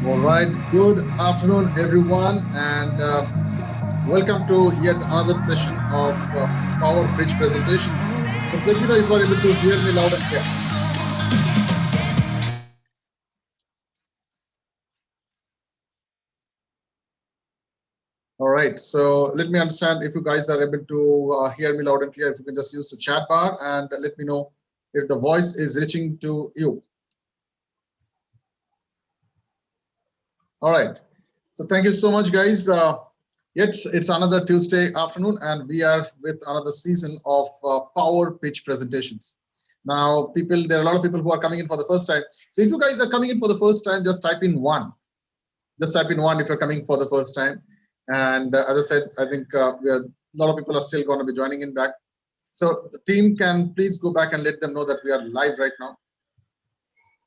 All right, good afternoon, everyone, and welcome to yet another session of Power Pitch presentations. Just let me know if you are able to hear me loud and clear. All right, so let me understand if you guys are able to hear me loud and clear. If you can just use the chat bar and let me know if the voice is reaching to you. All right, so thank you so much, guys. It's another Tuesday afternoon, and we are with another season of Power Pitch presentations. Now, there are a lot of people who are coming in for the first time. So if you guys are coming in for the first time, just type in one. Just type in one if you're coming for the first time. And as I said, I think a lot of people are still going to be joining in back. So the team can please go back and let them know that we are live right now.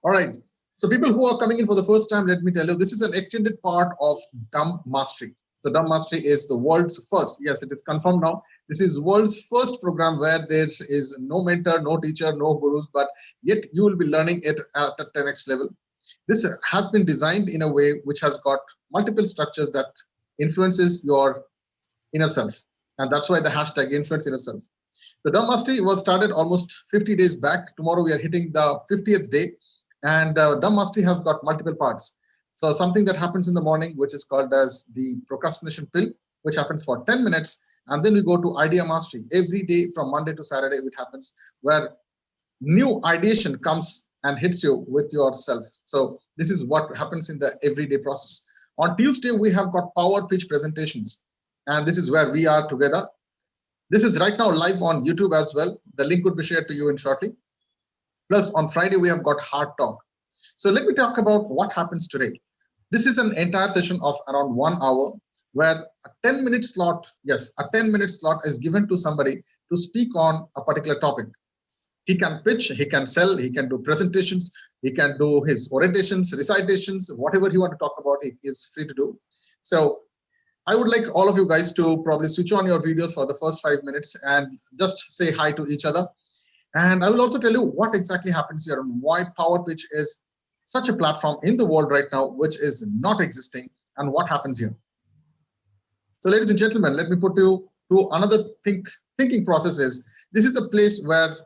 All right. So people who are coming in for the first time, let me tell you, this is an extended part of Dumb Mastery. So Dumb Mastery is the world's first. Yes, it is confirmed now. This is world's first program where there is no mentor, no teacher, no gurus, but yet you will be learning it at the 10x level. This has been designed in a way which has got multiple structures that influences your inner self. And that's why the hashtag influence inner self. The Dumb Mastery was started almost 50 days back. Tomorrow we are hitting the 50th day. And Dumb Mastery has got multiple parts. So something that happens in the morning, which is called as the procrastination pill, which happens for 10 minutes. And then we go to idea mastery. Every day from Monday to Saturday, it happens where new ideation comes and hits you with yourself. So this is what happens in the everyday process. On Tuesday, we have got power pitch presentations. And this is where we are together. This is right now live on YouTube as well. The link would be shared to you in shortly. Plus, on Friday, we have got Hard Talk. So let me talk about what happens today. This is an entire session of around 1 hour where a 10-minute slot, yes, a 10-minute slot is given to somebody to speak on a particular topic. He can pitch, he can sell, he can do presentations, he can do his orientations, recitations, whatever he want to talk about, he is free to do. So I would like all of you guys to probably switch on your videos for the first 5 minutes and just say hi to each other. And I will also tell you what exactly happens here and why Power Pitch is such a platform in the world right now, which is not existing, and what happens here. So ladies and gentlemen, let me put you to another thinking process is, this is a place where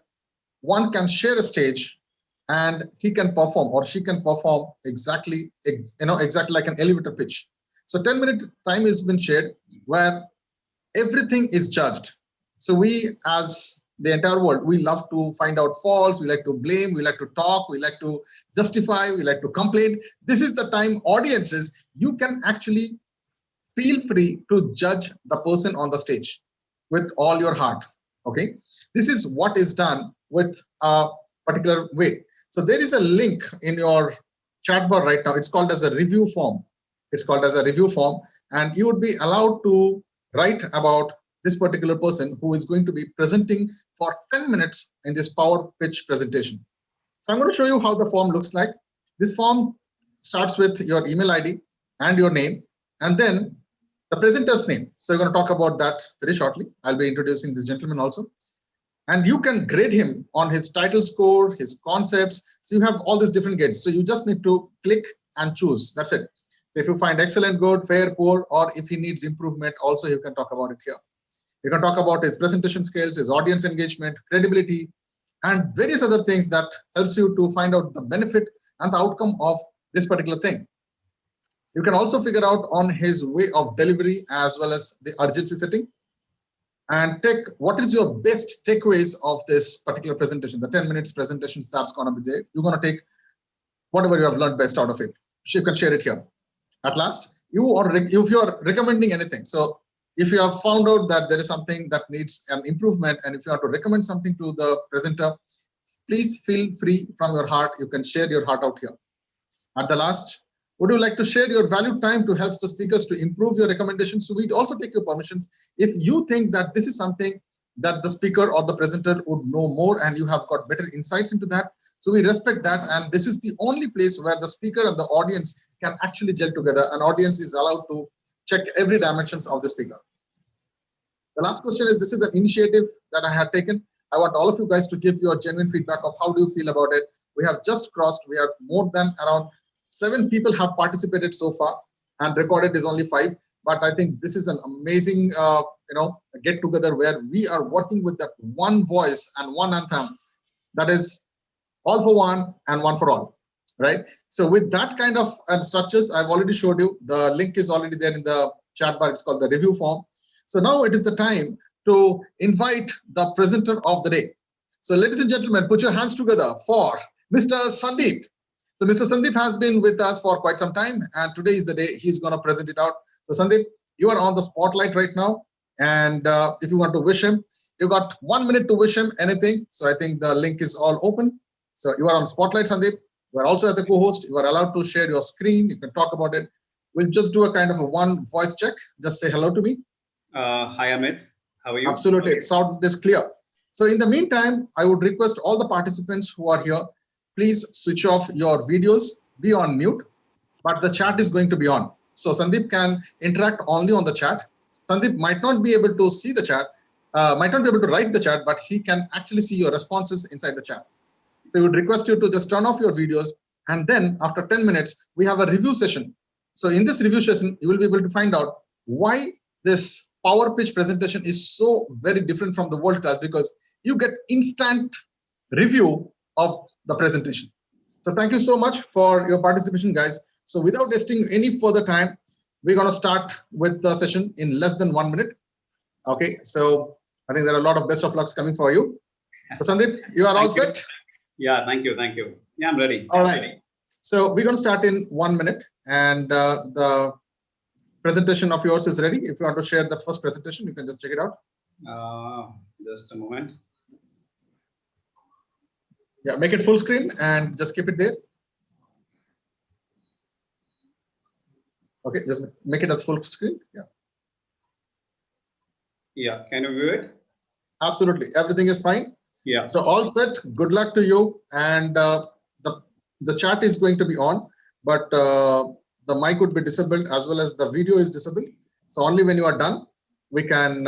one can share a stage and he can perform or she can perform exactly like an elevator pitch. So 10-minute time has been shared where everything is judged. So we, as the entire world, we love to find out faults, we like to blame, we like to talk, we like to justify, we like to complain. This is the time, audiences, you can actually feel free to judge the person on the stage with all your heart. Okay, this is what is done with a particular way. So there is a link in your chat bar right now. It's called as a review form. It's called as a review form, and you would be allowed to write about this particular person who is going to be presenting for 10 minutes in this power pitch presentation. So I'm going to show you how the form looks like. This form starts with your email ID and your name, and then the presenter's name. So we're going to talk about that very shortly. I'll be introducing this gentleman also. And you can grade him on his title score, his concepts. So you have all these different grades. So you just need to click and choose. That's it. So if you find excellent, good, fair, poor, or if he needs improvement, also you can talk about it here. You can talk about his presentation skills, his audience engagement, credibility, and various other things that helps you to find out the benefit and the outcome of this particular thing. You can also figure out on his way of delivery as well as the urgency setting, and take what is your best takeaways of this particular presentation. The 10 minutes presentation that's going to be there. You're going to take whatever you have learned best out of it. So you can share it here. At last, if you are recommending anything. So if you have found out that there is something that needs an improvement, and if you have to recommend something to the presenter, please feel free from your heart. You can share your heart out here. At the last, would you like to share your valued time to help the speakers to improve your recommendations? So we'd also take your permissions if you think that this is something that the speaker or the presenter would know more and you have got better insights into that. So we respect that, and this is the only place where the speaker and the audience can actually gel together. An audience is allowed to check every dimensions of the speaker. The last question is, this is an initiative that I had taken. I want all of you guys to give your genuine feedback of how do you feel about it. We have just crossed, we are more than around 7 people have participated so far, and recorded is only 5. But I think this is an amazing, get together where we are working with that one voice and one anthem, that is all for one and one for all, right? So with that kind of structures, I've already showed you. The link is already there in the chat bar. It's called the review form. So now it is the time to invite the presenter of the day. So ladies and gentlemen, put your hands together for Mr. Sandeep. So Mr. Sandeep has been with us for quite some time, and today is the day he's going to present it out. So Sandeep, you are on the spotlight right now, and if you want to wish him, you got 1 minute to wish him anything. So I think the link is all open. So you are on spotlight, Sandeep. You are also, as a co-host, you are allowed to share your screen. You can talk about it. We'll just do a kind of a one voice check. Just say hello to me. Hi, Amit. How are you? Absolutely. Sound is clear. So in the meantime, I would request all the participants who are here, please switch off your videos, be on mute, but the chat is going to be on. So Sandeep can interact only on the chat. Sandeep might not be able to see the chat, might not be able to write the chat, but he can actually see your responses inside the chat. So I would request you to just turn off your videos, and then after 10 minutes, we have a review session. So in this review session, you will be able to find out why this power pitch presentation is so very different from the world class, because you get instant review of the presentation. So thank you so much for your participation, guys. So without wasting any further time, we're going to start with the session in less than 1 minute. Okay, so I think there are a lot of best of lucks coming for you. So Sandeep, you are all set? Yeah, thank you. Thank you. Yeah, I'm ready. All right. So we're going to start in 1 minute, and the presentation of yours is ready. If you want to share the first presentation, you can just check it out. Just a moment. Yeah, make it full screen and just keep it there. Okay, just make it as full screen. Yeah. Yeah, can you view it? Absolutely, everything is fine. Yeah. So all set. Good luck to you. And the chat is going to be on, but the mic would be disabled as well as the video is disabled. So only when you are done, we can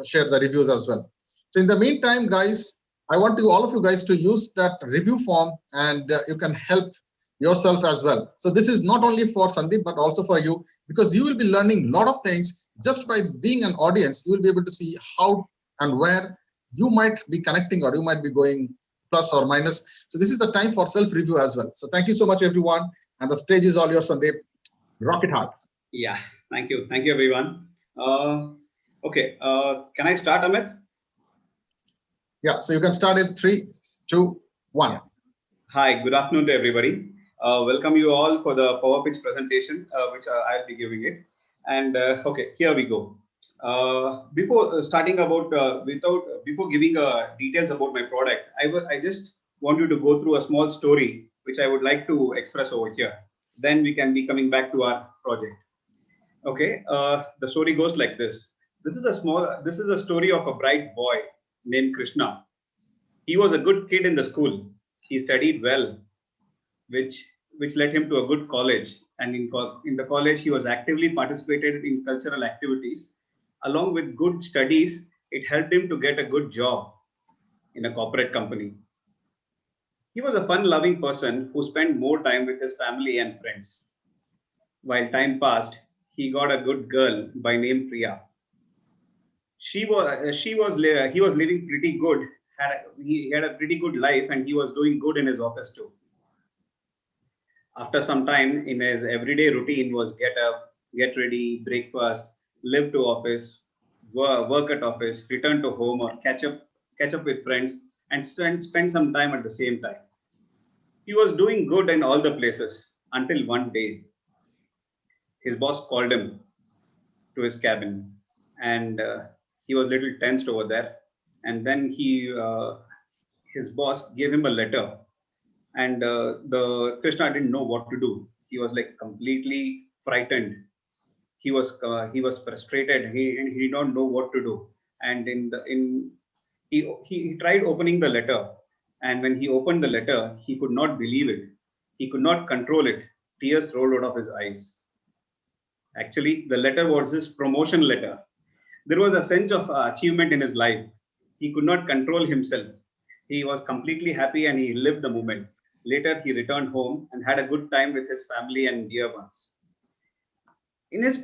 share the reviews as well. So in the meantime, guys, I want all of you guys to use that review form, and you can help yourself as well. So this is not only for Sandeep, but also for you, because you will be learning a lot of things just by being an audience. You will be able to see how and where you might be connecting, or you might be going plus or minus. So this is the time for self-review as well. So thank you so much, everyone. And the stage is all yours, Sandeep. Rock it hard. Yeah, thank you. Thank you, everyone. Okay, can I start, Amit? Yeah, so you can start in 3, 2, 1. Hi, good afternoon to everybody. Welcome you all for the Power Pitch presentation, which I'll be giving it. And okay, here we go. Before starting about, before giving details about my product, I just want you to go through a small story, which I would like to express over here. Then we can be coming back to our project. Okay, the story goes like this. This is a story of a bright boy named Krishna. He was a good kid in the school. He studied well, which led him to a good college. And in the college, he was actively participated in cultural activities. Along with good studies, it helped him to get a good job in a corporate company. He was a fun-loving person who spent more time with his family and friends. While time passed, he got a good girl by name Priya. He was living pretty good. He had a pretty good life, and he was doing good in his office too. After some time, in his everyday routine was get up, get ready, breakfast, live to office, work at office, return to home, or catch up with friends, and spend some time at the same time. He was doing good in all the places until one day, his boss called him to his cabin, and he was a little tensed over there. And then his boss gave him a letter, and the Krishna didn't know what to do. He was like completely frightened. He was frustrated. He don't know what to do. And he tried opening the letter, and when he opened the letter, he could not believe it. He could not control it. Tears rolled out of his eyes. Actually, the letter was his promotion letter. There was a sense of achievement in his life. He could not control himself. He was completely happy and he lived the moment. Later, he returned home and had a good time with his family and dear ones. In his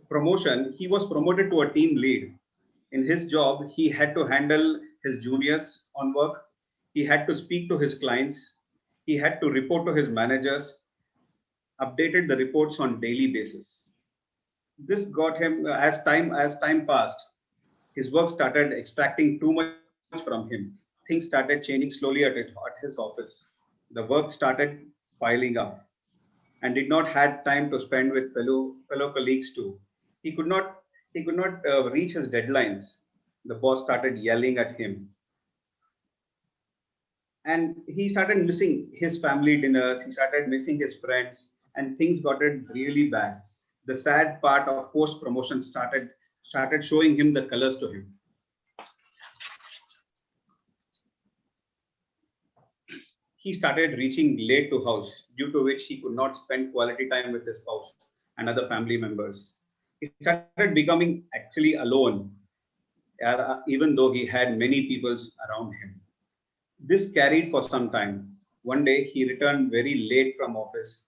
promotion, he was promoted to a team lead. In his job, he had to handle his juniors on work. He had to speak to his clients. He had to report to his managers, updated the reports on daily basis. This got him, as time passed, his work started extracting too much from him. Things started changing slowly at his office. The work started piling up and did not had time to spend with fellow colleagues too. He could not reach his deadlines. The boss started yelling at him, and he started missing his family dinners. He started missing his friends, and things got it really bad. The sad part of post promotion started showing him the colors to him. He started reaching late to house, due to which he could not spend quality time with his spouse and other family members. He started becoming actually alone, even though he had many people around him. This carried for some time. One day he returned very late from office.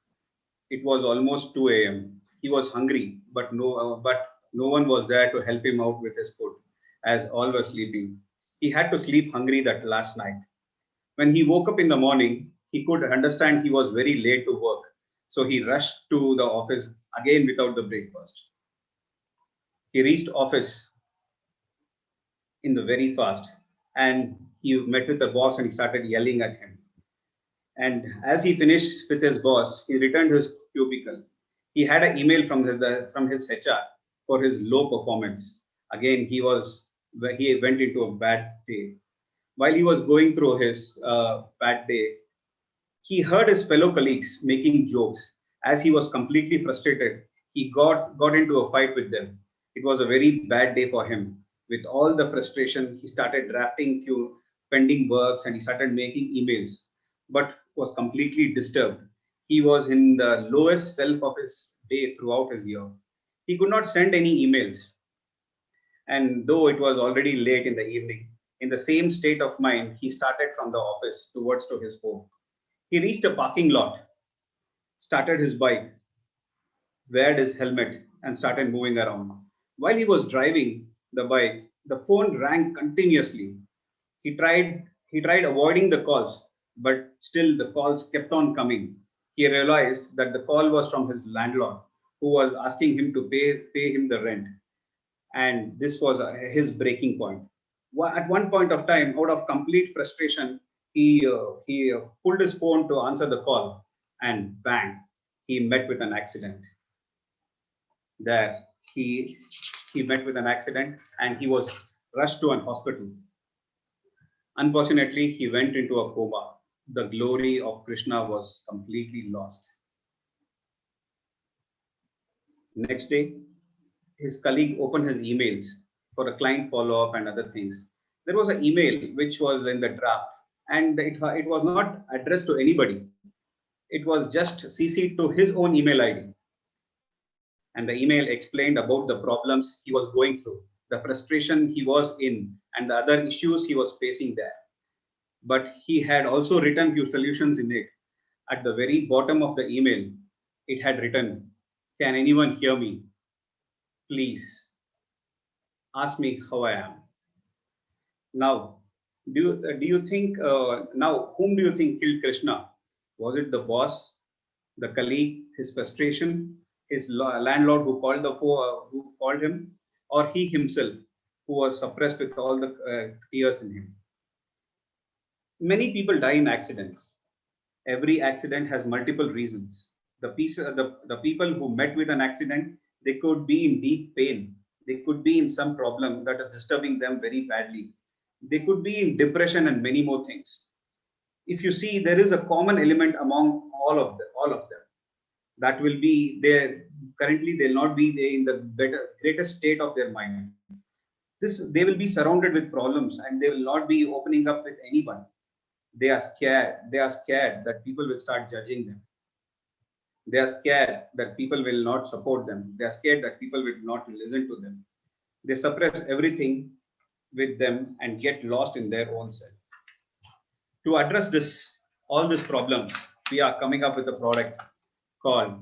It was almost 2 a.m. He was hungry, but no one was there to help him out with his food, as all were sleeping. He had to sleep hungry that last night. When he woke up in the morning, he could understand he was very late to work. So he rushed to the office again without the breakfast. He reached office in the very fast, and he met with the boss and he started yelling at him. And as he finished with his boss, he returned to his cubicle. He had an email from his HR for his low performance. Again, he went into a bad day. While he was going through his bad day, he heard his fellow colleagues making jokes. As he was completely frustrated, he got into a fight with them. It was a very bad day for him. With all the frustration, he started drafting few pending works and he started making emails, but was completely disturbed. He was in the lowest self of his day throughout his year. He could not send any emails, and though it was already late in the evening, in the same state of mind, he started from the office towards to his home. He reached a parking lot, started his bike, wear his helmet, and started moving around. While he was driving the bike, the phone rang continuously. He tried avoiding the calls, but still the calls kept on coming. He realized that the call was from his landlord, who was asking him to pay him the rent, and this was his breaking point. At one point of time, out of complete frustration, he pulled his phone to answer the call, and bang, he met with an accident. There, he he met with an accident, and he was rushed to an hospital. Unfortunately, he went into a coma. The glory of Krishna was completely lost. Next day, his colleague opened his emails for a client follow-up and other things. There was an email which was in the draft, and it was not addressed to anybody. It was just CC'd to his own email ID. And the email explained about the problems he was going through, the frustration he was in, and the other issues he was facing there. But he had also written few solutions in it. At the very bottom of the email, it had written, "Can anyone hear me? Please ask me how I am." Now, do you think now whom do you think killed Krishna? Was it the boss, the colleague, his frustration, his landlord who called him, or he himself who was suppressed with all the tears in him? Many people die in accidents. Every accident has multiple reasons. The people who met with an accident, they could be in deep pain. They could be in some problem that is disturbing them very badly. They could be in depression and many more things. If you see, there is a common element among all of them. That will be there. Currently, they'll not be in the greatest state of their mind. They will be surrounded with problems and they will not be opening up with anyone. They are scared that people will start judging them. They are scared that people will not support them. They are scared that people will not listen to them. They suppress everything with them and get lost in their own self. To address this, all these problems, we are coming up with a product called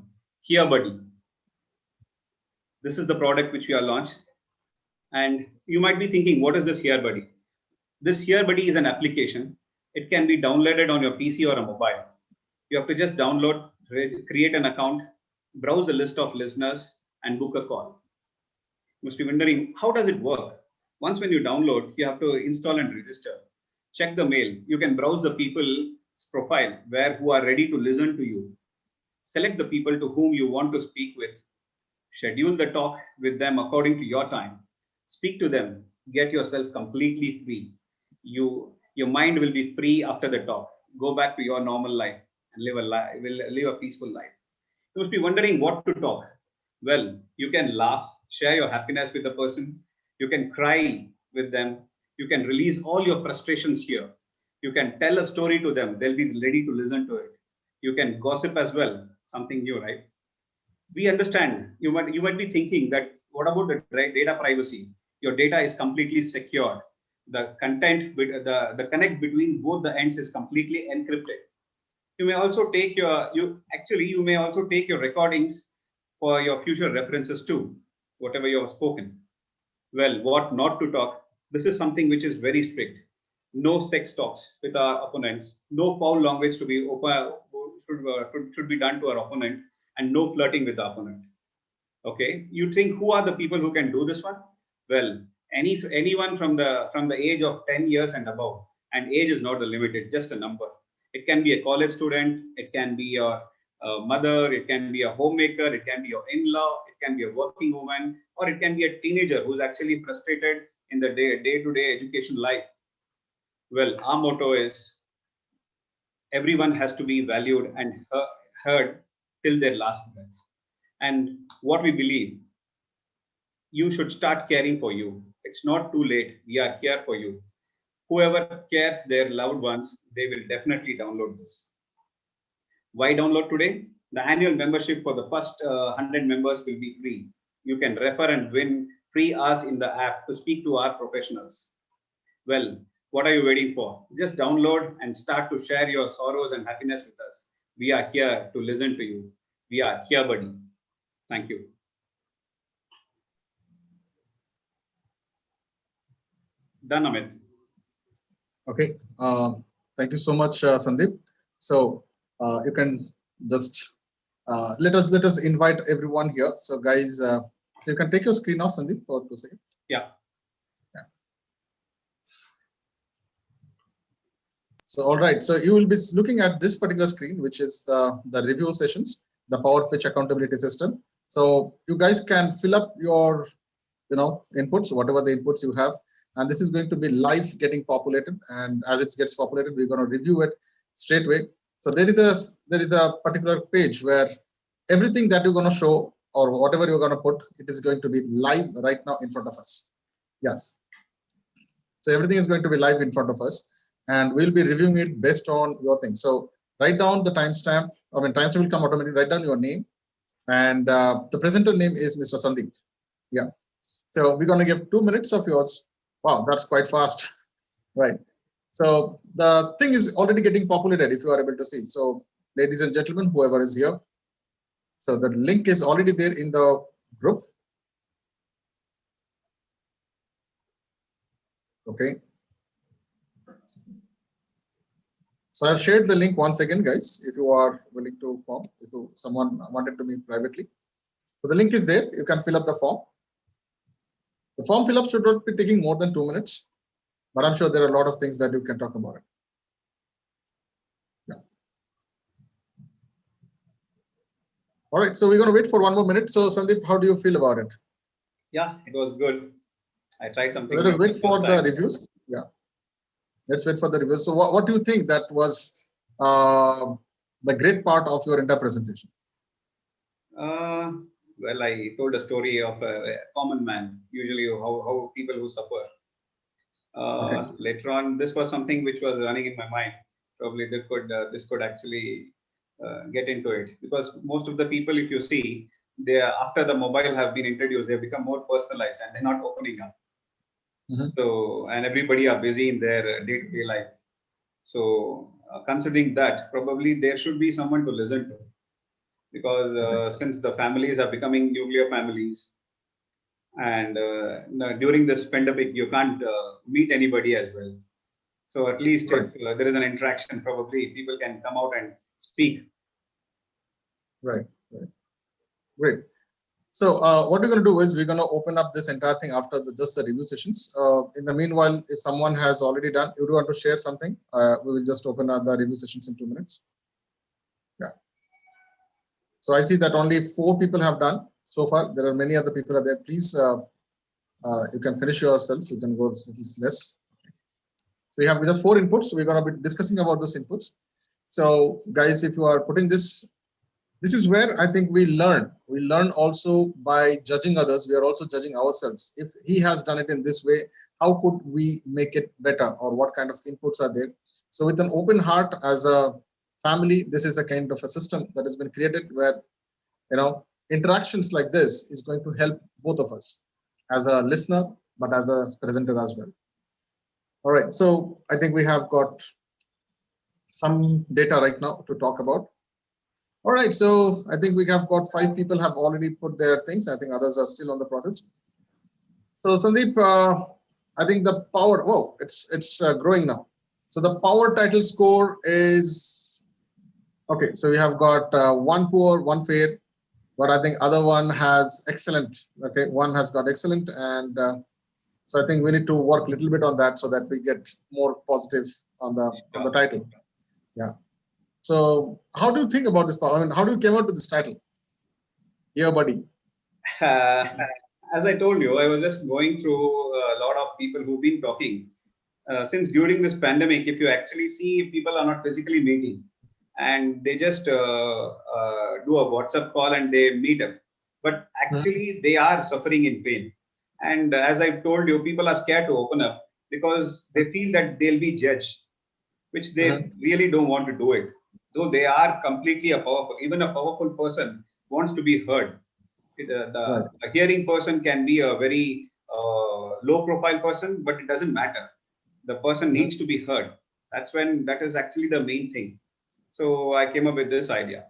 Here Buddy. This is the product which we are launched. And you might be thinking, what is this Here Buddy? This Here Buddy is an application. It can be downloaded on your PC or a mobile. You have to just download, create an account, browse the list of listeners, and book a call. You must be wondering, how does it work? Once when you download, you have to install and register. Check the mail. You can browse the people's profile who are ready to listen to you. Select the people to whom you want to speak with. Schedule the talk with them according to your time. Speak to them. Get yourself completely free. Your mind will be free after the talk. Go back to your normal life and live a peaceful life. You must be wondering what to talk. Well, you can laugh, share your happiness with the person. You can cry with them. You can release all your frustrations here. You can tell a story to them. They'll be ready to listen to it. You can gossip as well. Something new, right? We understand. You might be thinking that what about the data privacy? Your data is completely secured. The content, the connect between both the ends is completely encrypted. You may also take you may also take your recordings for your future references too, whatever you have spoken. Well, what not to talk? This is something which is very strict. No sex talks with our opponents. No foul language to be should be done to our opponent, and no flirting with the opponent. Okay, you think who are the people who can do this one? Well, anyone from the age of 10 years and above, and age is not the limit, it's just a number. It can be a college student, it can be your mother, it can be a homemaker, it can be your in-law, it can be a working woman, or it can be a teenager who's actually frustrated in the day-to-day education life. Well, our motto is everyone has to be valued and heard till their last breath. And what we believe, you should start caring for you. It's not too late. We are here for you. Whoever cares their loved ones, they will definitely download this. Why download today? The annual membership for the first 100 members will be free. You can refer and win free hours in the app to speak to our professionals. Well, what are you waiting for? Just download and start to share your sorrows and happiness with us. We are here to listen to you. We are Here Buddy. Thank you. Done, Amit. Okay. Thank you so much, Sandeep. So you can just let us invite everyone here. So guys, so you can take your screen off, Sandeep, for 2 seconds. Yeah. So all right. So you will be looking at this particular screen, which is the review sessions, the Power Pitch accountability system. So you guys can fill up your inputs, whatever the inputs you have. And this is going to be live getting populated. And as it gets populated, we're going to review it straight away. So there is a particular page where everything that you're going to show or whatever you're going to put, it is going to be live right now in front of us. Yes. So everything is going to be live in front of us, and we'll be reviewing it based on your thing. So write down the timestamp. I mean, timestamp will come automatically. Write down your name, and the presenter name is Mr. Sandeep. Yeah. So we're going to give 2 minutes of yours. Wow, that's quite fast, right? So the thing is already getting populated if you are able to see. So ladies and gentlemen, whoever is here, so the link is already there in the group. Okay. So I've shared the link once again, guys, if you are willing to form, if someone wanted to meet privately. So the link is there. You can fill up the form. The form fill up should not be taking more than 2 minutes, but I'm sure there are a lot of things that you can talk about it. Yeah. All right, so we're going to wait for 1 more minute. So Sandeep, how do you feel about it? Yeah, it was good. I tried something. So let us wait for the reviews. Yeah. Let's wait for the reviews. So what do you think that was the great part of your entire presentation? Well, I told a story of a common man, usually how people who suffer. Okay. Later on, this was something which was running in my mind. Probably this could actually get into it, because most of the people, if you see, they after the mobile have been introduced, they become more personalized and they're not opening up. Mm-hmm. So, and everybody are busy in their day-to-day life. So considering that, probably there should be someone to listen to, because since the families are becoming nuclear families, and during this pandemic, you can't meet anybody as well. So at least Right. if there is an interaction, probably people can come out and speak. Right. Right. Great. So what we're going to do is we're going to open up this entire thing after just the review sessions. In the meanwhile, if someone has already done, you do want to share something, we will just open up the review sessions in 2 minutes. Yeah. So I see that only 4 people have done so far. There are many other people are there. Please, you can finish yourself. You can go a little less. So we have just 4 inputs. We're going to be discussing about those inputs. So guys, if you are putting this is where I think we learn. We learn also by judging others. We are also judging ourselves. If he has done it in this way, how could we make it better, or what kind of inputs are there? So with an open heart as a family, this is a kind of a system that has been created where, interactions like this is going to help both of us as a listener, but as a presenter as well. All right. So I think we have got some data right now to talk about. All right, so I think we have got 5 people have already put their things. I think others are still on the process. So Sandeep, I think the power, it's growing now. So the power title score is, okay, so we have got 1 poor, 1 fair, but I think other one has excellent. Okay, one has got excellent, and so I think we need to work a little bit on that so that we get more positive on the title. Yeah. So how do you think about this power? I mean, how do you came out with this title? Yeah, buddy. As I told you, I was just going through a lot of people who've been talking. Since during this pandemic, if you actually see, people are not physically meeting, and they just do a WhatsApp call and they meet up. But actually, they are suffering in pain. And as I've told you, people are scared to open up because they feel that they'll be judged, which they really don't want to do it. Though they are completely even a powerful person wants to be heard. The hearing person can be a very low profile person, but it doesn't matter. The person needs to be heard. That is actually the main thing. So I came up with this idea.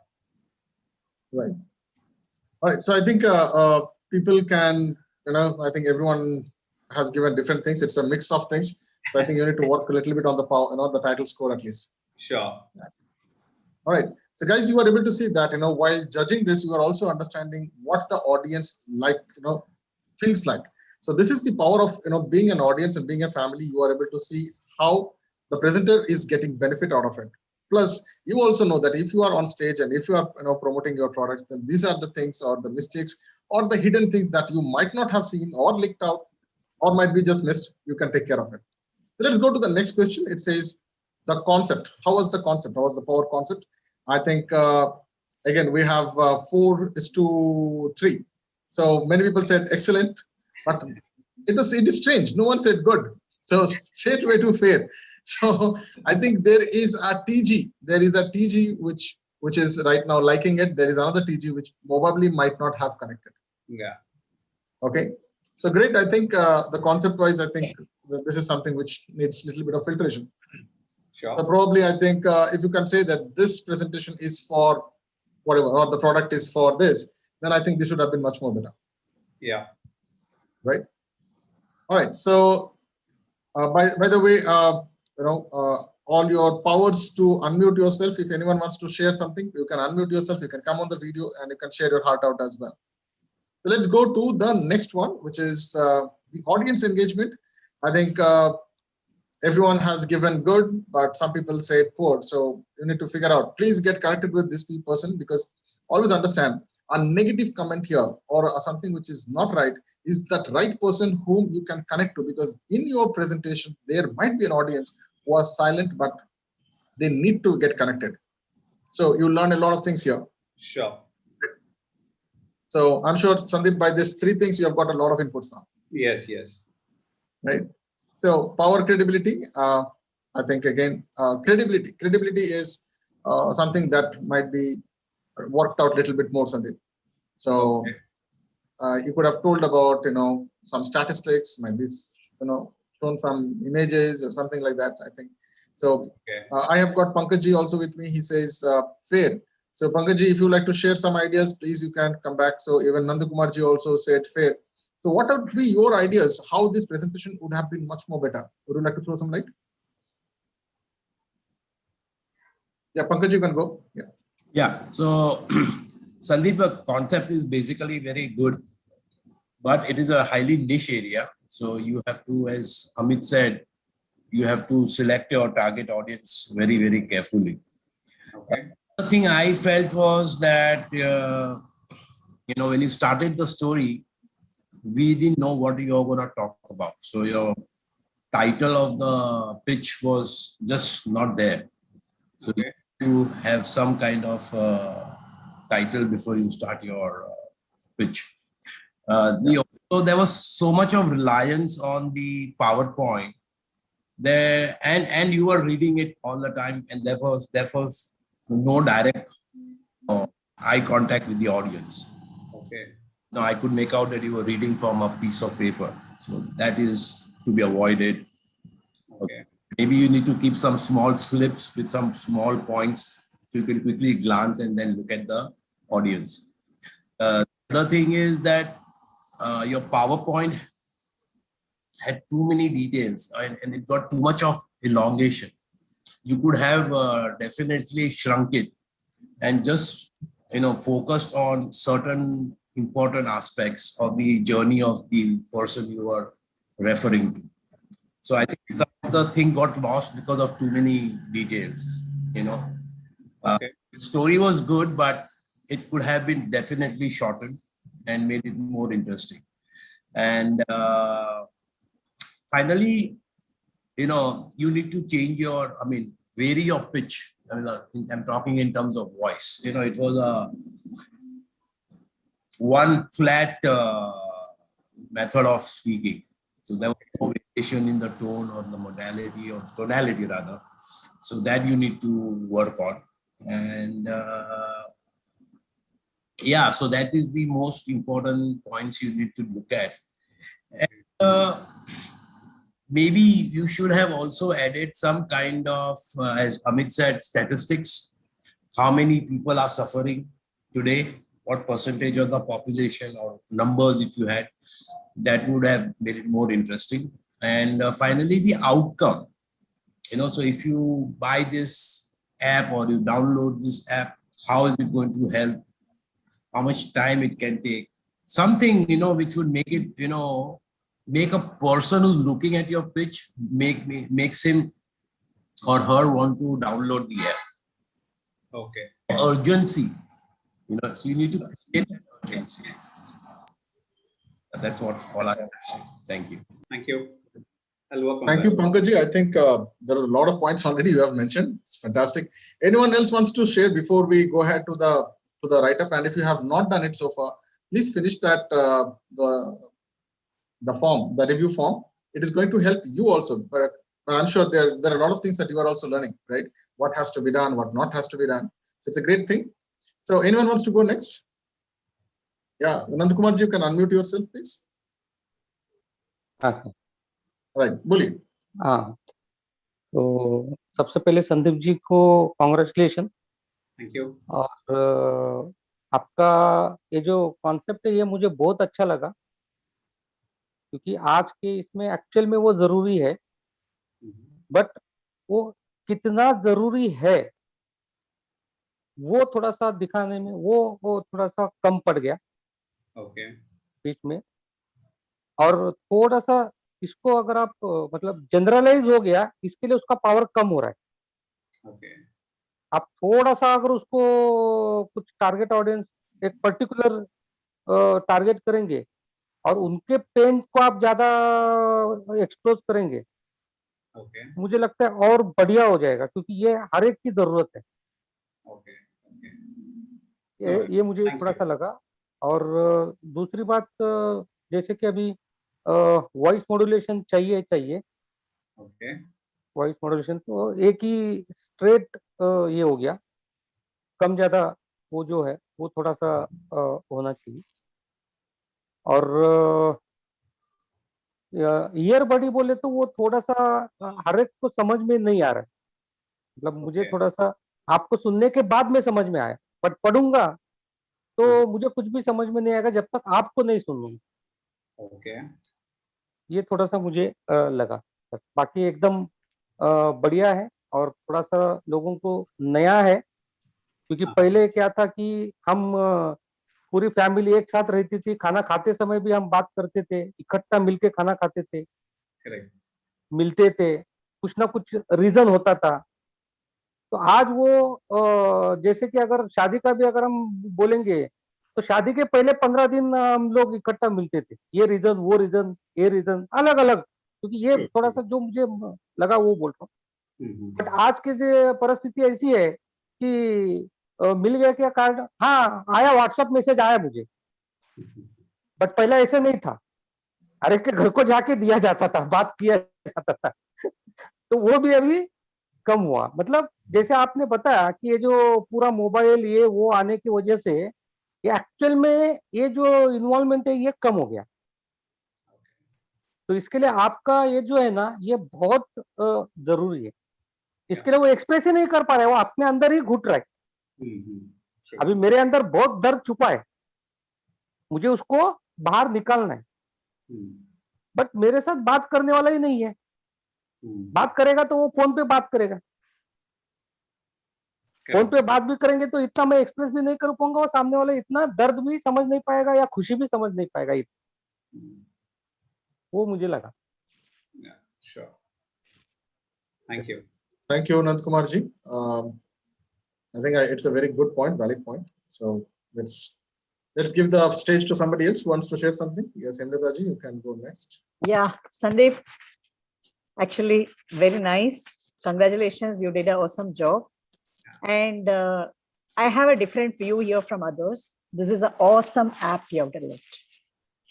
Right. All right. So I think people can, I think everyone has given different things. It's a mix of things. So I think you need to work a little bit on the power, the title score at least. Sure. Yeah. All right. So guys, you are able to see that, while judging this, you are also understanding what the audience feels like. So this is the power of, being an audience and being a family. You are able to see how the presenter is getting benefit out of it. Plus, you also know that if you are on stage and if you are, promoting your products, then these are the things or the mistakes or the hidden things that you might not have seen or leaked out or might be just missed. You can take care of it. So let's go to the next question. It says the concept. How was the concept? How was the power concept? I think, again, we have 4:3. So many people said excellent, but it is strange. No one said good. So straight way to fair. So I think there is a TG. There is a TG which is right now liking it. There is another TG which probably might not have connected. Yeah. Okay. So great. I think the concept wise, I think this is something which needs a little bit of filtration. Sure. So probably I think if you can say that this presentation is for whatever, or the product is for this, then I think this should have been much more better. Yeah. Right. All right. So by the way, all your powers to unmute yourself. If anyone wants to share something, you can unmute yourself. You can come on the video and you can share your heart out as well. So let's go to the next one, which is the audience engagement. I think everyone has given good, but some people say poor. So you need to figure out, please get connected with this person, because always understand a negative comment here or something which is not right is that right person whom you can connect to, because in your presentation, there might be an audience who are silent, but they need to get connected. So you learn a lot of things here. Sure. So I'm sure, Sandeep, by these 3 things, you have got a lot of inputs now. Yes, yes. Right. So power, credibility. I think again, credibility is something that might be worked out a little bit more, Sandeep. So you could have told about, some statistics, might be, shown some images or something like that. I think So I have got Pankaj also with me. He says fair. So Pankaj, if you like to share some ideas, please you can come back. So even Nandakumar also said fair. So what would be your ideas? How this presentation would have been much more better? Would you like to throw some light? Yeah, Pankaj, you can go. Yeah. Yeah. So Sandeep, the concept is basically very good, but it is a highly niche area. So you have to, as Amit said, you have to select your target audience very, very carefully. Okay. The thing I felt was that, when you started the story, we didn't know what you're going to talk about. So your title of the pitch was just not there. So Okay. you have some kind of title before you start your pitch. So there was so much of reliance on the PowerPoint there, and you were reading it all the time, and therefore no direct eye contact with the audience. Okay. Now I could make out that you were reading from a piece of paper, so that is to be avoided. Okay. Maybe you need to keep some small slips with some small points so you can quickly glance and then look at the audience. The other thing is that your PowerPoint had too many details and it got too much of elongation. You could have definitely shrunk it and just focused on certain important aspects of the journey of the person you are referring to. So I think some of the thing got lost because of too many details. Okay. The story was good, but it could have been definitely shortened and made it more interesting. And finally, you need to change vary your pitch. I'm talking in terms of voice. It was a one flat method of speaking. So there was no variation in the tone or the modality or tonality rather. So that you need to work on. And yeah, so that is the most important points you need to look at. And, maybe you should have also added some kind of, as Amit said, statistics. How many people are suffering today? What percentage of the population or numbers if you had? That would have made it more interesting. And finally, the outcome. So if you buy this app or you download this app, how is it going to help? How much time it can take? Something, which would make it, make a person who's looking at your pitch, makes him or her want to download the app. Okay. Urgency, so you need to create urgency. That's what all I have to say. Thank you. Thank you. I'll work on Thank that. you, Pankaj. I think there are a lot of points already you have mentioned. It's fantastic. Anyone else wants to share before we go ahead to the write-up? And if you have not done it so far, please finish that the form, the review form. It is going to help you also. But I'm sure there are a lot of things that you are also learning, right? What has to be done, what not has to be done. So it's a great thing. So anyone wants to go next? Yeah, Nandakumar, you can unmute yourself, please. Right, बोलिए. हाँ, तो सबसे पहले संदीप जी को congratulation. Thank you. और आपका ये जो कॉन्सेप्ट है ये मुझे बहुत अच्छा लगा, क्योंकि आज के इसमें एक्चुअल में वो जरूरी है, बट वो कितना जरूरी है वो थोड़ा सा दिखाने में वो थोड़ा सा कम पड़ गया Okay. बीच में. और थोड़ा सा इसको अगर आप मतलब जनरलाइज हो गया, इसके लिए उसका पावर कम हो रहा है. Okay. आप थोड़ा सा अगर उसको कुछ टारगेट ऑडियंस एक पर्टिकुलर टारगेट करेंगे और उनके पेन को आप ज्यादा एक्सपोज करेंगे, Okay. मुझे लगता है और बढ़िया हो जाएगा, क्योंकि ये हर एक की जरूरत है. Okay. Okay. ये मुझे Thank थोड़ा you. सा लगा. और दूसरी बात, जैसे कि अभी वॉइस मॉड्यूलेशन चाहिए. Okay. वॉइस मॉड्यूलेशन तो एक ही स्ट्रेट ये हो गया, कम ज्यादा वो जो है वो थोड़ा सा होना चाहिए. और ईयर बडी बोले तो वो थोड़ा सा हर एक को समझ में नहीं आ रहा है. मतलब मुझे Okay. थोड़ा सा आपको सुनने के बाद में समझ में आया, बट पढ़ूंगा तो मुझे कुछ भी समझ में नहीं आएगा जब तक आपको नहीं सुन लूंगा। Okay. ये थोड़ा सा मुझे लगा, बस बाकी एकदम बढ़िया है। और थोड़ा सा लोगों को नया है, क्योंकि पहले क्या था कि हम पूरी फैमिली एक साथ रहती थी, खाना खाते समय भी हम बात करते थे, इकट्ठा मिलके खाना खाते थे, Correct. मिलते थे, कुछ ना कुछ रीजन होता था। तो आज वो जैसे कि अगर शादी का भी अगर हम बोलेंगे तो शादी के पहले 15 दिन हम लोग इकट्ठा मिलते थे, ये रीजन वो रीजन ये रीजन अलग अलग, क्योंकि ये थोड़ा सा जो मुझे लगा वो बोल रहा हूँ। बट आज की जो परिस्थिति ऐसी है कि मिल गया क्या कार्ड, हाँ आया, व्हाट्सएप मैसेज आया मुझे, बट पहले ऐसे नहीं था, अरे के घर को जाके दिया जाता था, बात किया जाता था। तो वो भी अभी कम हुआ। मतलब जैसे आपने बताया कि ये जो पूरा मोबाइल ये वो आने की वजह से ये एक्चुअल में ये जो इन्वॉल्वमेंट है ये कम हो गया। तो इसके लिए आपका ये जो है ना ये बहुत जरूरी है। इसके लिए वो एक्सप्रेस ही नहीं कर पा रहे, वो अपने अंदर ही घुट रहा है। अभी मेरे अंदर बहुत दर्द छुपा है, मुझे उसको बाहर निकालना है, बट मेरे साथ बात करने वाला ही नहीं है। बात करेगा तो वो फोन पे बात करेगा, फोन पे बात भी करेंगे तो इतना मैं एक्सप्रेस भी नहीं कर पाऊंगा, और सामने वाला इतना दर्द भी समझ नहीं पाएगा या खुशी भी समझ नहीं पाएगा। वो मुझे लगा। Yeah, sure. Thank you. Thank you, Anand Kumar ji. I think it's a very good point, valid point. So let's give the stage to somebody else who wants to share something. Yes, Amrita ji, you can go next. Yeah, Sandeep, actually very nice. Congratulations, you did an awesome job. And I have a different view here from others. This is an awesome app you have developed.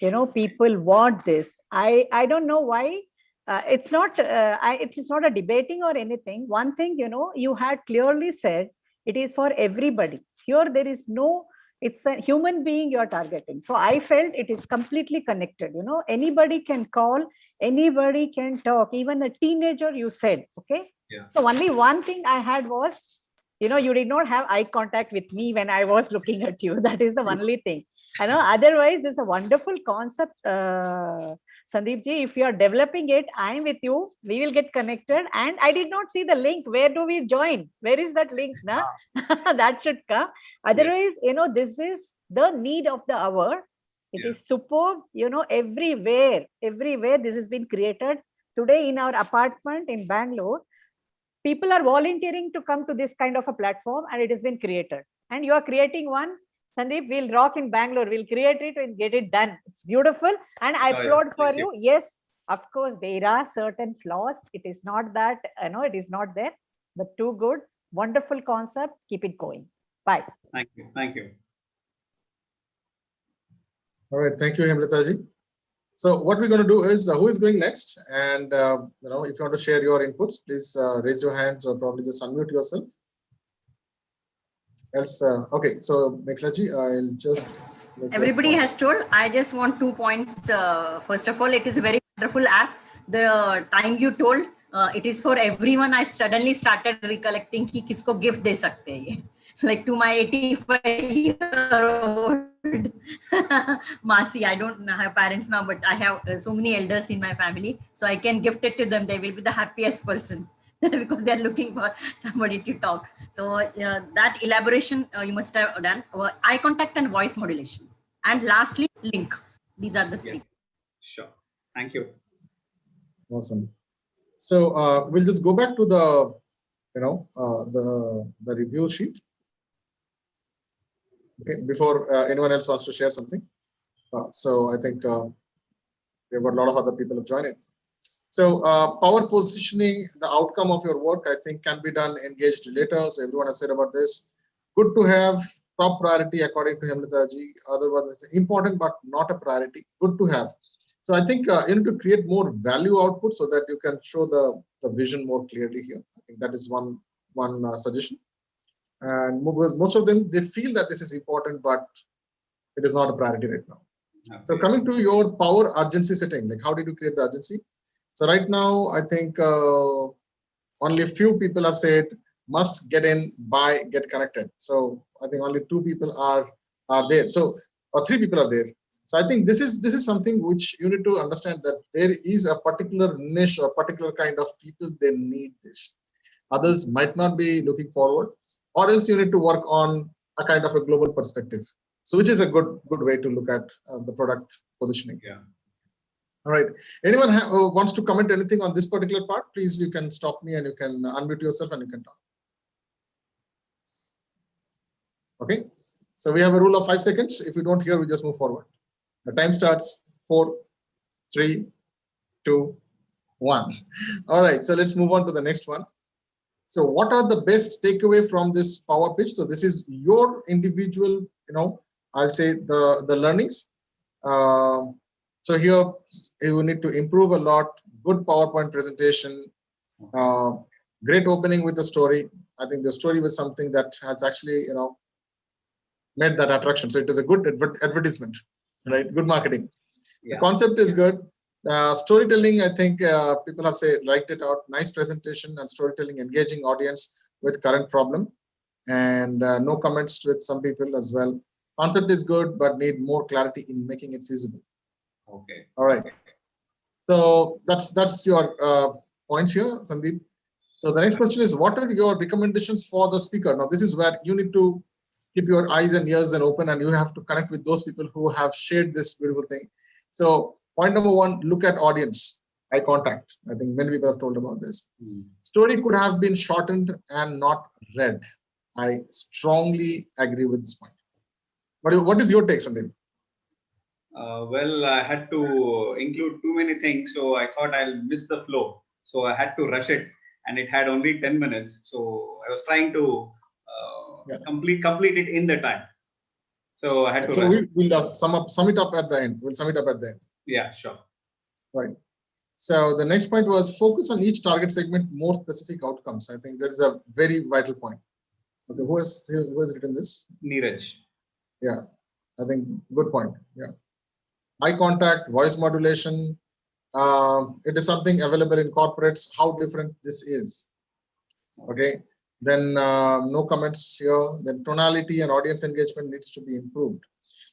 You know, people want this. I don't know why. It's not a debating or anything. One thing, you know, you had clearly said it is for everybody. Here there is no, it's a human being you're targeting. So I felt it is completely connected. You know, anybody can call, anybody can talk, even a teenager, you said, okay? Yeah. So only one thing I had was, you know, you did not have eye contact with me when I was looking at you. That is the only thing. I know, otherwise, this is a wonderful concept, Sandeep ji. If you are developing it, I am with you. We will get connected. And I did not see the link. Where do we join? Where is that link? Na? That should come. Otherwise, you know, this is the need of the hour. It is superb. You know, everywhere this has been created. Today in our apartment in Bangalore, people are volunteering to come to this kind of a platform, and it has been created. And you are creating one. Sandeep, we'll rock in Bangalore. We'll create it and get it done. It's beautiful. And I applaud for you. Yes, of course, there are certain flaws. It is not that, it is not there, but too good. Wonderful concept. Keep it going. Bye. Thank you. Thank you. All right. Thank you, Amrita ji. So what we're going to do is, who is going next? And, if you want to share your inputs, please raise your hands or probably just unmute yourself. Else, okay, so Meklaji, I'll just... Everybody has told. I just want 2 points. First of all, it is a very wonderful app. The time you told, it is for everyone. I suddenly started recollecting कि किसको gift दे सकते हैं ये. Like to my 85-year-old Masi. I don't have parents now, but I have so many elders in my family. So I can gift it to them. They will be the happiest person because they're looking for somebody to talk. So that elaboration you must have done. Eye contact and voice modulation. And lastly, link. These are the three. Sure. Thank you. Awesome. So we'll just go back to the, the review sheet. Okay, before anyone else wants to share something. So I think we've got a lot of other people who joined in. So power positioning, the outcome of your work, I think can be done engaged relators. Everyone has said about this. Good to have, top priority according to Amrita ji. Otherwise, important but not a priority. Good to have. So I think you need to create more value output so that you can show the vision more clearly here. I think that is one suggestion. And most of them, they feel that this is important, but it is not a priority right now. Okay. So coming to your power urgency setting, like how did you create the urgency? So right now, I think only a few people have said must get in, buy, get connected. So I think only 2 people are there. So, or 3 people are there. So I think this is something which you need to understand, that there is a particular niche or particular kind of people, they need this. Others might not be looking forward, or else you need to work on a kind of a global perspective. So which is a good way to look at the product positioning. Yeah. All right. Anyone wants to comment anything on this particular part? Please, you can stop me and you can unmute yourself and you can talk. Okay. So we have a rule of 5 seconds. If you don't hear, we just move forward. The time starts. 4, 3, 2, 1. All right. So let's move on to the next one. So what are the best takeaway from this power pitch? So this is your individual, I'll say the learnings. So here you need to improve a lot. Good PowerPoint presentation. Great opening with the story. I think the story was something that has actually, made that attraction. So it is a good advertisement, right? Good marketing. Yeah. The concept is good. Storytelling, I think people have liked it out. Nice presentation and storytelling, engaging audience with current problem, and no comments with some people as well. Concept is good, but need more clarity in making it feasible. Okay. All right. So that's your points here, Sandeep. So the next question is, what are your recommendations for the speaker? Now, this is where you need to keep your eyes and ears and open, and you have to connect with those people who have shared this beautiful thing. So point number 1, look at audience, eye contact. I think many people have told about this. Story could have been shortened and not read. I strongly agree with this point. What is your take, Sandeep? Well, I had to include too many things, so I thought I'll miss the flow. So I had to rush it, and it had only 10 minutes. So I was trying to complete it in the time. So I had to. So we'll sum it up at the end. We'll sum it up at the end. Yeah, sure. Right. So the next point was focus on each target segment, more specific outcomes. I think that is a very vital point. Okay, who has written this? Neeraj. Yeah, I think good point. Yeah. Eye contact, voice modulation. It is something available in corporates. How different this is. Okay. Then no comments here. Then tonality and audience engagement needs to be improved.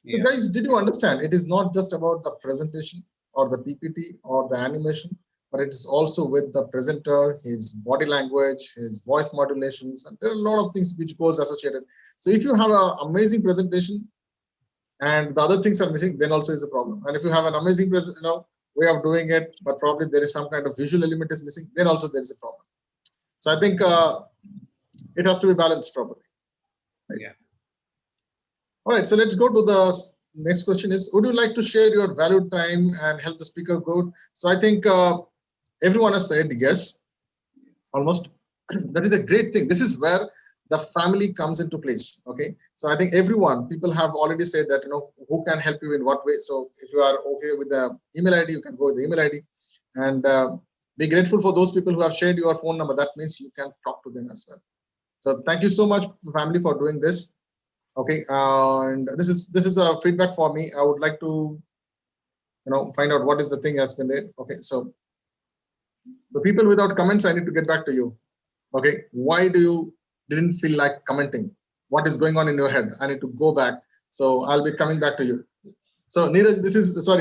So guys, did you understand? It is not just about the presentation or the PPT or the animation, but it is also with the presenter, his body language, his voice modulations, and there are a lot of things which goes associated. So if you have an amazing presentation and the other things are missing, then also is a problem. And if you have an amazing way of doing it, but probably there is some kind of visual element is missing, then also there is a problem. So I think it has to be balanced properly. Right? Yeah. All right, so let's go to the next question is, would you like to share your valued time and help the speaker grow? So I think everyone has said yes, almost. That is a great thing. This is where the family comes into place. Okay, so I think people have already said that, who can help you in what way. So if you are okay with the email ID, you can go with the email ID, and be grateful for those people who have shared your phone number. That means you can talk to them as well. So thank you so much, family, for doing this. Okay, and this is a feedback for me. I would like to, find out what is the thing has been there. Okay, so the people without comments, I need to get back to you. Okay, why didn't feel like commenting? What is going on in your head? I need to go back. So I'll be coming back to you. So Neeraj,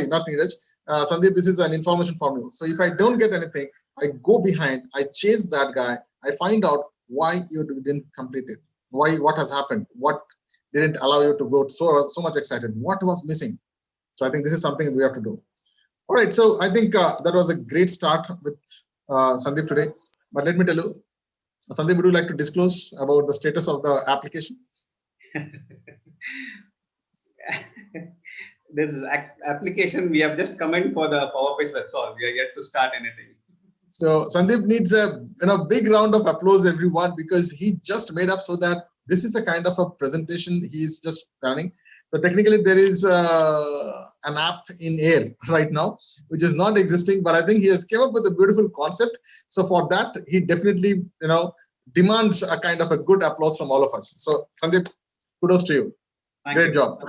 not Neeraj. Sandeep, this is an information for me. So if I don't get anything, I go behind, I chase that guy, I find out why you didn't complete it. What has happened? What didn't allow you to go so much excited? What was missing? So I think this is something we have to do. All right, so I think that was a great start with Sandeep today. But let me tell you, Sandeep, would you like to disclose about the status of the application? This is application, we have just come in for the Power Pitch, that's all. We are yet to start anything. So Sandeep needs a big round of applause, everyone, because he just made up so that this is the kind of a presentation he is just planning. So technically there is an app in air right now, which is not existing, but I think he has came up with a beautiful concept. So for that, he definitely, demands a kind of a good applause from all of us. So Sandeep, kudos to you. Great job.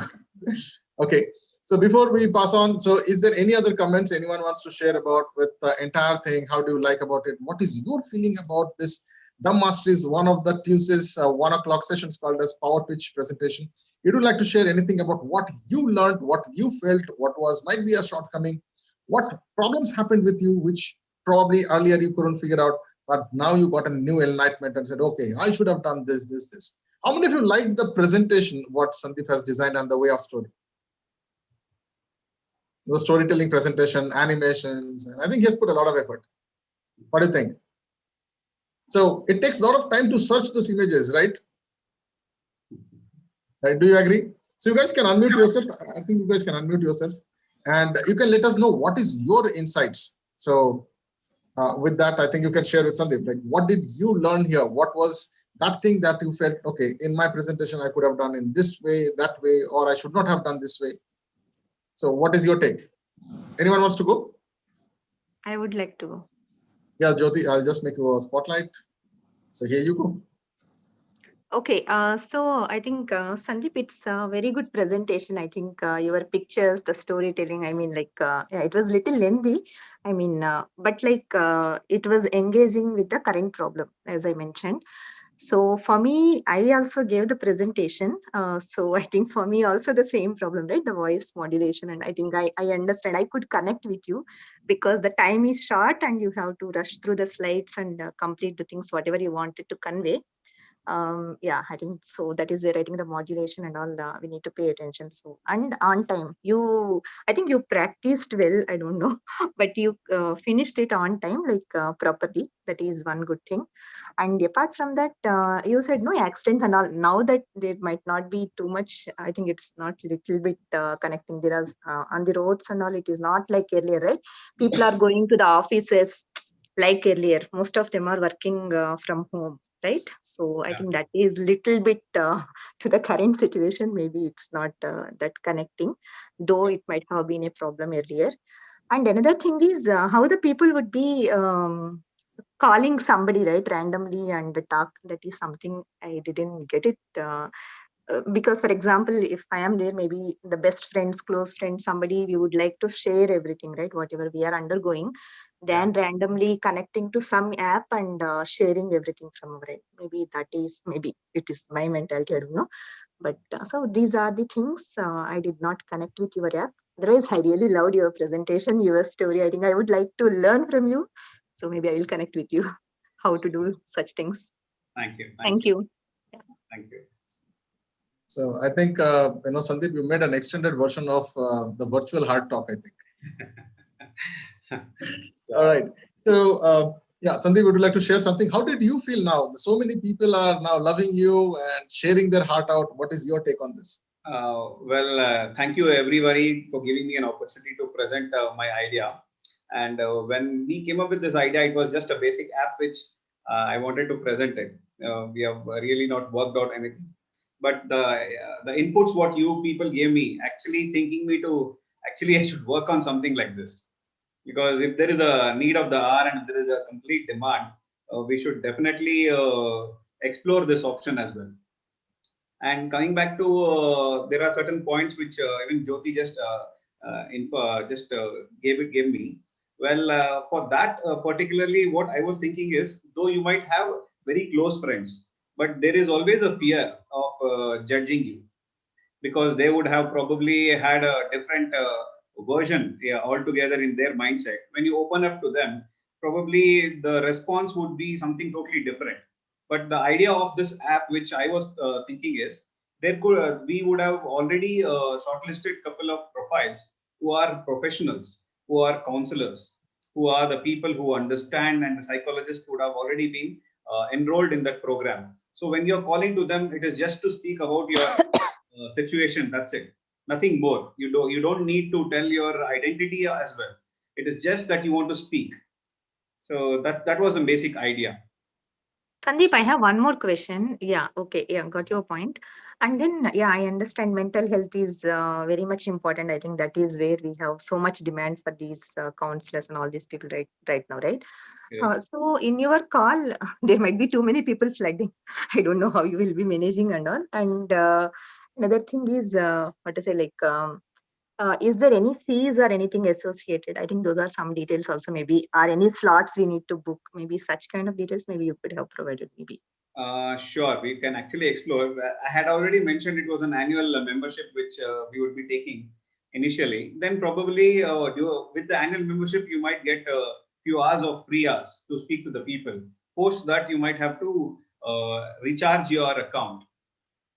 Okay. So before we pass on, so is there any other comments anyone wants to share about with the entire thing? How do you like about it? What is your feeling about this Dumb Master is one of the Tuesdays 1 o'clock sessions called as Power Pitch Presentation. You would like to share anything about what you learned, what you felt, what was might be a shortcoming, what problems happened with you, which probably earlier you couldn't figure out, but now you got a new enlightenment and said, okay, I should have done this, this, this. How many of you like the presentation, what Sandeep has designed and the way of story? The storytelling presentation, animations, and I think he has put a lot of effort. What do you think? So it takes a lot of time to search these images, right? Right? Do you agree? So you guys can unmute yourself. I think you guys can unmute yourself, and you can let us know what is your insights. So with that, I think you can share with Sandeep, like, what did you learn here? What was that thing that you felt, okay, in my presentation, I could have done in this way, that way, or I should not have done this way. So what is your take? Anyone wants to go? I would like to go. Yeah, Jyoti, I'll just make you a spotlight. So here you go. Okay, so I think Sandeep, it's a very good presentation. I think your pictures, the storytelling, I mean, like, yeah, it was little lengthy. I mean, but like it was engaging with the current problem, as I mentioned. So for me, I also gave the presentation. So I think for me also the same problem, right? The voice modulation. And I think I understand, I could connect with you because the time is short and you have to rush through the slides and complete the things, whatever you wanted to convey. Yeah, I think so. That is where I think the modulation and all we need to pay attention. So, and on time, I think you practiced well. I don't know, but you finished it on time, like properly. That is one good thing. And apart from that, you said no accidents and all. Now that there might not be too much, I think it's not little bit connecting. There is on the roads and all. It is not like earlier, right? People are going to the offices like earlier. Most of them are working from home, right? So I think that is little bit to the current situation. Maybe it's not that connecting, though it might have been a problem earlier. And another thing is how the people would be calling somebody, right, randomly and talk. That is something I didn't get it. Because, for example, if I am there, maybe the best friends, close friends, somebody, we would like to share everything, right? Whatever we are undergoing, then randomly connecting to some app and sharing everything from our end. Maybe it is my mentality, I don't know. But so these are the things I did not connect with your app. Otherwise, I really loved your presentation, your story. I think I would like to learn from you. So maybe I will connect with you how to do such things. Thank you. Thank you. Thank you. So I think, Sandeep, you made an extended version of the virtual hard talk, I think. All right. So, yeah, Sandeep, would you like to share something? How did you feel now? So many people are now loving you and sharing their heart out. What is your take on this? Thank you everybody for giving me an opportunity to present my idea. And when we came up with this idea, it was just a basic app which I wanted to present it. We have really not worked out anything. But the inputs what you people gave me actually thinking me to actually I should work on something like this, because if there is a need of the hour and if there is a complete demand, we should definitely explore this option as well. And coming back to there are certain points which even Jyoti just gave me. Well, for that particularly, what I was thinking is, though you might have very close friends, but there is always a fear of judging you, because they would have probably had a different version altogether in their mindset. When you open up to them, probably the response would be something totally different. But the idea of this app, which I was thinking is, we would have already shortlisted couple of profiles who are professionals, who are counselors, who are the people who understand, and the psychologists would have already been enrolled in that program. So when you're calling to them, it is just to speak about your situation. That's it. Nothing more. You don't need to tell your identity as well. It is just that you want to speak. So that was a basic idea. Sandeep, I have one more question. Yeah, okay, yeah, got your point. And then, yeah, I understand mental health is very much important. I think that is where we have so much demand for these counselors and all these people right now, right? Yes. So in your call, there might be too many people flooding. I don't know how you will be managing and all. And another thing is, what to say, like, is there any fees or anything associated? I think those are some details also. Maybe are any slots we need to book? Maybe such kind of details. Maybe you could have provided. Maybe. Sure, we can actually explore. I had already mentioned it was an annual membership which we would be taking initially. Then probably with the annual membership, you might get a few hours of free hours to speak to the people. Post that, you might have to recharge your account.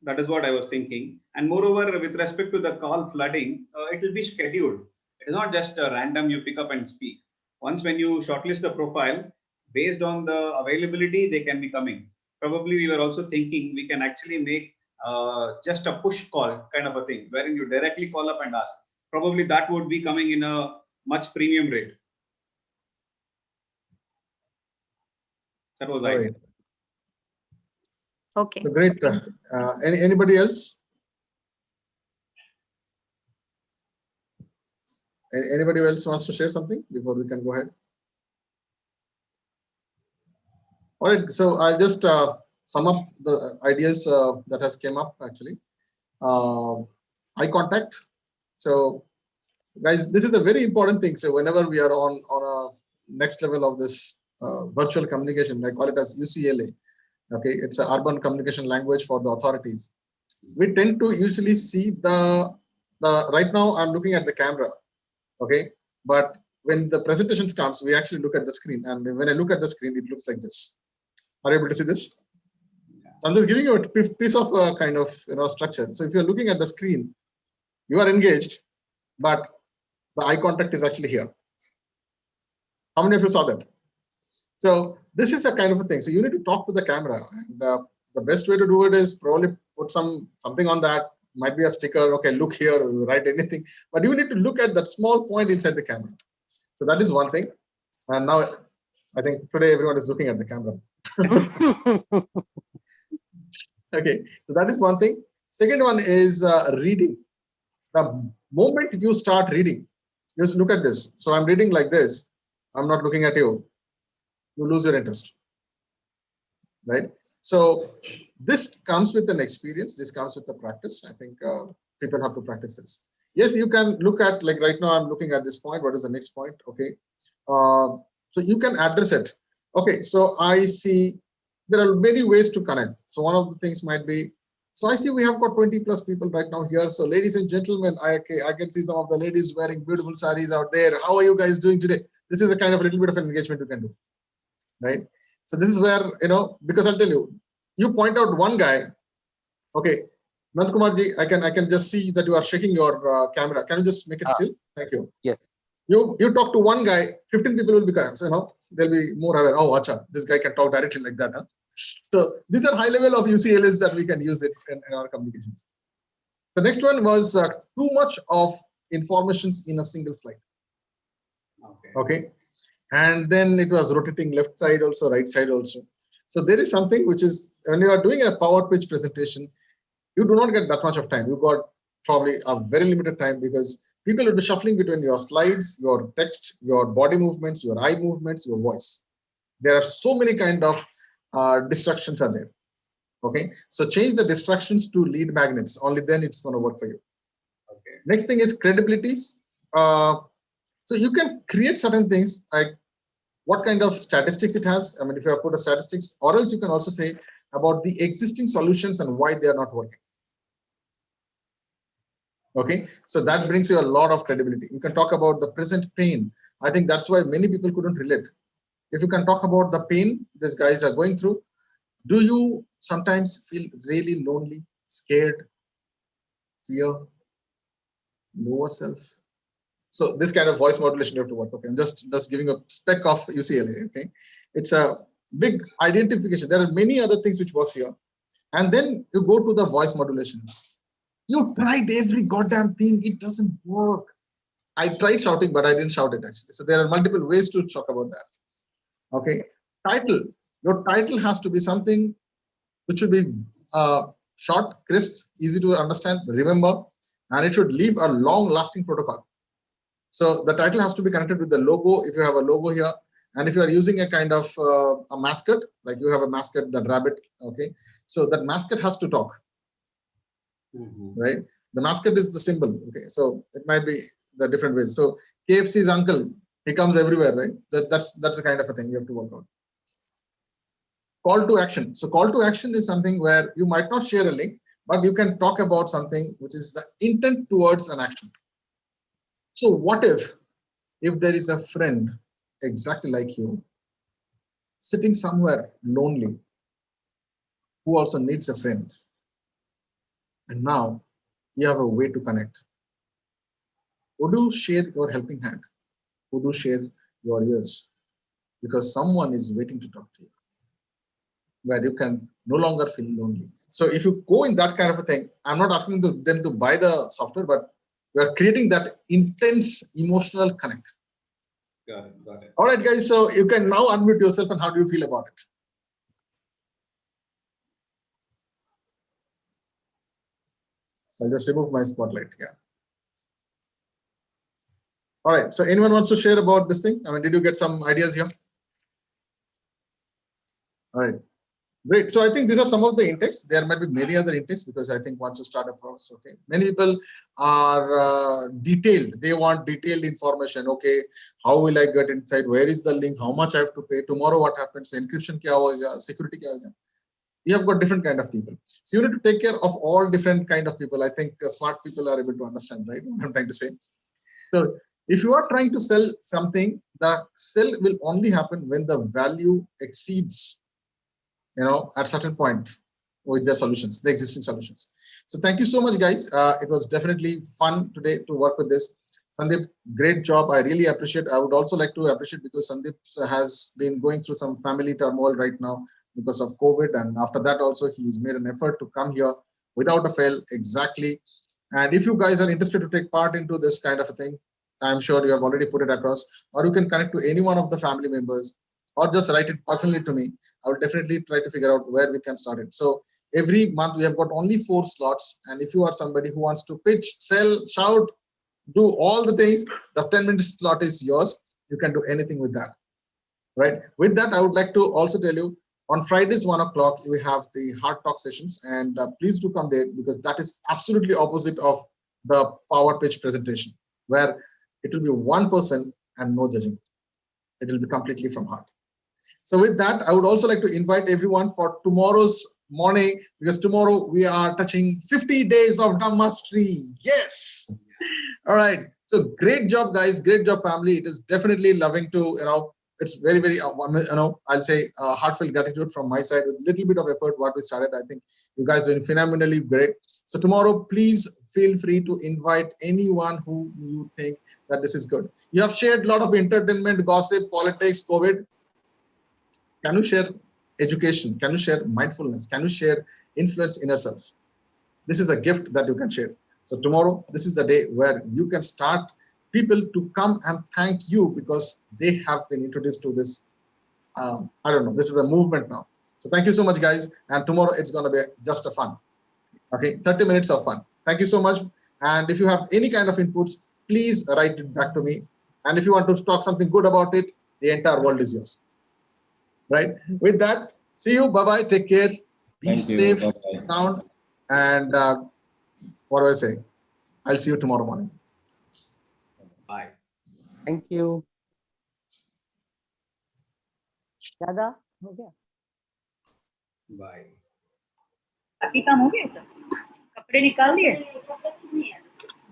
That is what I was thinking. And moreover, with respect to the call flooding, it will be scheduled. It is not just random, you pick up and speak. Once when you shortlist the profile, based on the availability, they can be coming. Probably we were also thinking we can actually make just a push call kind of a thing, wherein you directly call up and ask. Probably that would be coming in a much premium rate. That was the idea. Okay. So great. Anybody else? Anybody else wants to share something before we can go ahead? All right. So I just sum up the ideas that has came up actually. Eye contact. So guys, this is a very important thing. So whenever we are on a next level of this virtual communication, I call it as UCLA. Okay, it's an urban communication language for the authorities. We tend to usually see the right now I'm looking at the camera. Okay, but when the presentations comes, we actually look at the screen, and when I look at the screen, it looks like this. Are you able to see this? So I'm just giving you a piece of kind of structure. So if you're looking at the screen, you are engaged, but the eye contact is actually here. How many of you saw that? So this is a kind of a thing. So you need to talk to the camera, and the best way to do it is probably put something on that. Might be a sticker. Okay, look here, write anything, but you need to look at that small point inside the camera. So that is one thing. And now I think today everyone is looking at the camera. Okay, so that is one thing. Second one is reading. The moment you start reading, just look at this. So I'm reading like this. I'm not looking at you. You lose your interest, right? So this comes with an experience. This comes with the practice. I think people have to practice this. Yes, you can look at, like right now I'm looking at this point. What is the next point? Okay, so you can address it. Okay, so I see there are many ways to connect. So one of the things might be, so I see we have got 20 plus people right now here. So ladies and gentlemen, I can see some of the ladies wearing beautiful sarees out there. How are you guys doing today? This is a kind of a little bit of an engagement you can do, right? So this is where, because I'll tell you, you point out one guy. Okay, Nandkumarji, I can just see that you are shaking your camera. Can you just make it still? Thank you. Yes. You talk to one guy, 15 people will become, they'll be more aware. Oh, acha, this guy can talk directly like that. Huh? So these are high level of UCLAs that we can use it in our communications. The next one was too much of informations in a single slide. Okay. And then it was rotating left side also, right side also. So there is something which is, when you are doing a power pitch presentation, you do not get that much of time. You got probably a very limited time because people will be shuffling between your slides, your text, your body movements, your eye movements, your voice. There are so many kind of distractions are there. Okay, so change the distractions to lead magnets. Only then it's going to work for you. Okay. Next thing is credibilities. So you can create certain things like what kind of statistics it has. I mean, if you have put a statistics, or else you can also say about the existing solutions and why they are not working. Okay, so that brings you a lot of credibility. You can talk about the present pain. I think that's why many people couldn't relate. If you can talk about the pain these guys are going through, do you sometimes feel really lonely, scared, fear, lower self? So this kind of voice modulation you have to work. Okay, I'm just giving a speck of UCLA. Okay, it's a big identification. There are many other things which works here, and then you go to the voice modulation. You tried every goddamn thing, it doesn't work. I tried shouting, but I didn't shout it actually. So there are multiple ways to talk about that. Okay, title. Your title has to be something which should be short, crisp, easy to understand, remember, and it should leave a long-lasting protocol. So the title has to be connected with the logo, if you have a logo here. And if you are using a kind of a mascot, like you have a mascot, that rabbit, okay? So that mascot has to talk, right? The mascot is the symbol. Okay, so it might be the different ways. So KFC's uncle, he comes everywhere, right? That's the kind of a thing you have to work on. Call to action. So call to action is something where you might not share a link, but you can talk about something which is the intent towards an action. So what if there is a friend exactly like you, sitting somewhere lonely, who also needs a friend, and now you have a way to connect? Would you share your helping hand? Would you share your ears? Because someone is waiting to talk to you, where you can no longer feel lonely. So if you go in that kind of a thing, I'm not asking them to buy the software, but we are creating that intense emotional connect. Got it. Got it. All right, guys. So you can now unmute yourself, and how do you feel about it? So I'll just remove my spotlight. Yeah. All right. So anyone wants to share about this thing? I mean, did you get some ideas here? All right. Great. So I think these are some of the intakes. There might be many other intakes, because I think once you start a process, okay, many people are detailed. They want detailed information. Okay, how will I get inside? Where is the link? How much I have to pay? Tomorrow what happens? Encryption kya hoga? Security kya hoga? You have got different kind of people. So you need to take care of all different kind of people. I think smart people are able to understand, right, what I'm trying to say. So if you are trying to sell something, the sell will only happen when the value exceeds, at certain point with the solutions, the existing solutions. So thank you so much, guys. It was definitely fun today to work with this. Sandeep, great job. I really appreciate. I would also like to appreciate, because Sandeep has been going through some family turmoil right now because of COVID. And after that also, he's made an effort to come here without a fail. Exactly. And if you guys are interested to take part into this kind of a thing, I'm sure you have already put it across, or you can connect to any one of the family members, or just write it personally to me. I will definitely try to figure out where we can start it. So every month we have got only 4 slots. And if you are somebody who wants to pitch, sell, shout, do all the things, the 10-minute slot is yours. You can do anything with that. Right. With that, I would like to also tell you, on Fridays, 1 o'clock, we have the hard talk sessions, and please do come there, because that is absolutely opposite of the power pitch presentation, where it will be one person and no judging. It will be completely from heart. So with that, I would also like to invite everyone for tomorrow's morning, because tomorrow we are touching 50 days of Dhamma Mastery. Yes. All right. So great job, guys. Great job, family. It is definitely loving to, it's very, very, I'll say heartfelt gratitude from my side, with a little bit of effort what we started. I think you guys are doing phenomenally great. So tomorrow, please feel free to invite anyone who you think that this is good. You have shared a lot of entertainment, gossip, politics, COVID. Can you share education? Can you share mindfulness? Can you share influence inner self? This is a gift that you can share. So tomorrow, this is the day where you can start people to come and thank you, because they have been introduced to this. I don't know. This is a movement now. So thank you so much, guys. And tomorrow it's going to be just a fun. Okay, 30 minutes of fun. Thank you so much. And if you have any kind of inputs, please write it back to me. And if you want to talk something good about it, the entire world is yours. Right. With that, see you. Bye-bye. Take care. Be safe, sound, and what do I say? I'll see you tomorrow morning. Bye. Thank you. दादा हो गया Bye. बाकी काम हो गया? कपड़े निकाल दिए,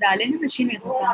डाले ना मशीन में सुखा।